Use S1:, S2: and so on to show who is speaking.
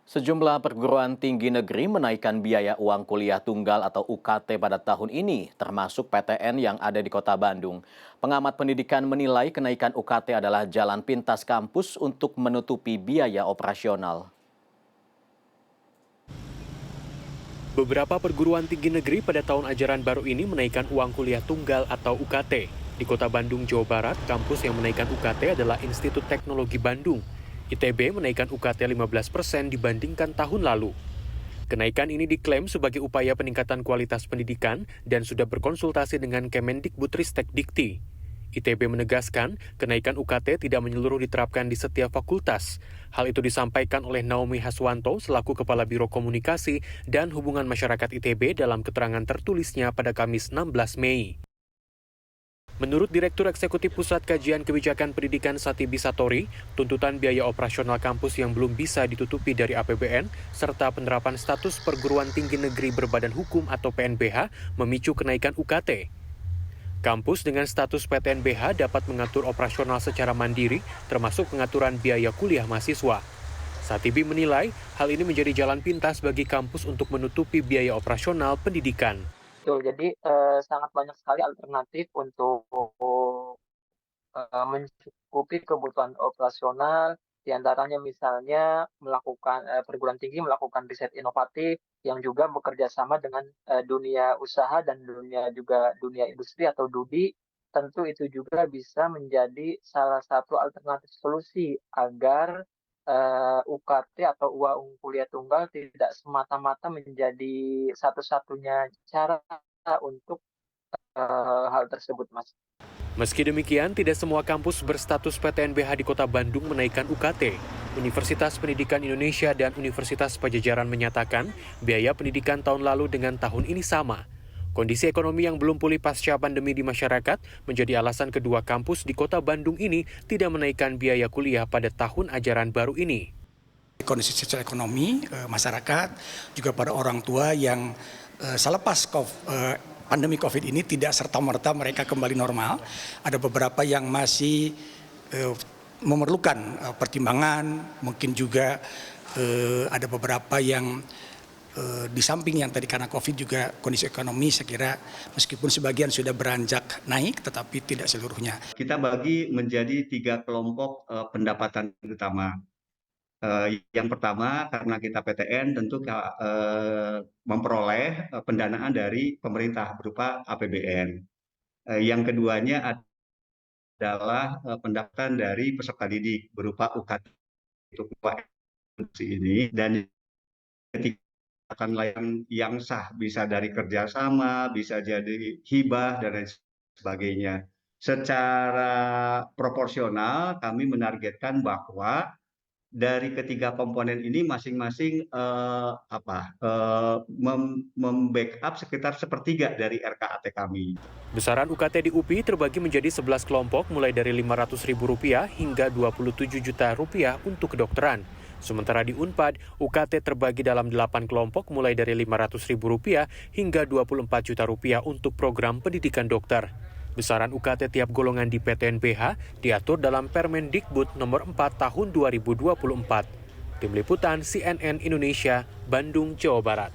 S1: Sejumlah perguruan tinggi negeri menaikkan biaya uang kuliah tunggal atau UKT pada tahun ini, termasuk PTN yang ada di Kota Bandung. Pengamat pendidikan menilai kenaikan UKT adalah jalan pintas kampus untuk menutupi biaya operasional.
S2: Beberapa perguruan tinggi negeri pada tahun ajaran baru ini menaikkan uang kuliah tunggal atau UKT. Di Kota Bandung, Jawa Barat, kampus yang menaikkan UKT adalah Institut Teknologi Bandung. ITB menaikkan UKT 15% dibandingkan tahun lalu. Kenaikan ini diklaim sebagai upaya peningkatan kualitas pendidikan dan sudah berkonsultasi dengan Kemendikbudristek Dikti. ITB menegaskan, kenaikan UKT tidak menyeluruh diterapkan di setiap fakultas. Hal itu disampaikan oleh Naomi Haswanto selaku Kepala Biro Komunikasi dan Hubungan Masyarakat ITB dalam keterangan tertulisnya pada Kamis 16 Mei. Menurut Direktur Eksekutif Pusat Kajian Kebijakan Pendidikan Satibi Satori, tuntutan biaya operasional kampus yang belum bisa ditutupi dari APBN, serta penerapan status perguruan tinggi negeri berbadan hukum atau PNBH memicu kenaikan UKT. Kampus dengan status PTNBH dapat mengatur operasional secara mandiri, termasuk pengaturan biaya kuliah mahasiswa. Satibi menilai hal ini menjadi jalan pintas bagi kampus untuk menutupi biaya operasional pendidikan.
S3: Betul, jadi sangat banyak sekali alternatif untuk mencukupi kebutuhan operasional, di antaranya misalnya perguruan tinggi melakukan riset inovatif yang juga bekerja sama dengan dunia usaha dan dunia industri atau DUDI. Tentu itu juga bisa menjadi salah satu alternatif solusi agar UKT atau uang kuliah tunggal tidak semata-mata menjadi satu-satunya cara untuk hal tersebut, Mas.
S2: Meski demikian, tidak semua kampus berstatus PTNBH di Kota Bandung menaikkan UKT. Universitas Pendidikan Indonesia dan Universitas Pajajaran menyatakan biaya pendidikan tahun lalu dengan tahun ini sama. Kondisi ekonomi yang belum pulih pasca pandemi di masyarakat menjadi alasan kedua kampus di Kota Bandung ini tidak menaikkan biaya kuliah pada tahun ajaran baru ini.
S4: Kondisi sosial ekonomi masyarakat, juga pada orang tua yang selepas pandemi COVID ini tidak serta-merta mereka kembali normal. Ada beberapa yang masih memerlukan pertimbangan, mungkin juga ada beberapa yang di samping yang tadi karena COVID juga kondisi ekonomi saya kira meskipun sebagian sudah beranjak naik tetapi tidak seluruhnya.
S5: Kita bagi menjadi 3 kelompok pendapatan utama. Yang pertama karena kita PTN tentu memperoleh pendanaan dari pemerintah berupa APBN. Yang keduanya adalah pendapatan dari peserta didik berupa UKT ini, dan ketiga lain yang sah bisa dari kerjasama, bisa jadi hibah dan lain sebagainya. Secara proporsional kami menargetkan bahwa dari ketiga komponen ini masing-masing membackup sekitar sepertiga dari RKAT kami.
S2: Besaran UKT di UPI terbagi menjadi 11 kelompok mulai dari Rp500.000 hingga Rp27 juta untuk kedokteran. Sementara di Unpad, UKT terbagi dalam 8 kelompok mulai dari Rp500.000 hingga Rp24 juta untuk program pendidikan dokter. Besaran UKT tiap golongan di PTNBH diatur dalam Permendikbud nomor 4 tahun 2024. Tim Liputan CNN Indonesia, Bandung, Jawa Barat.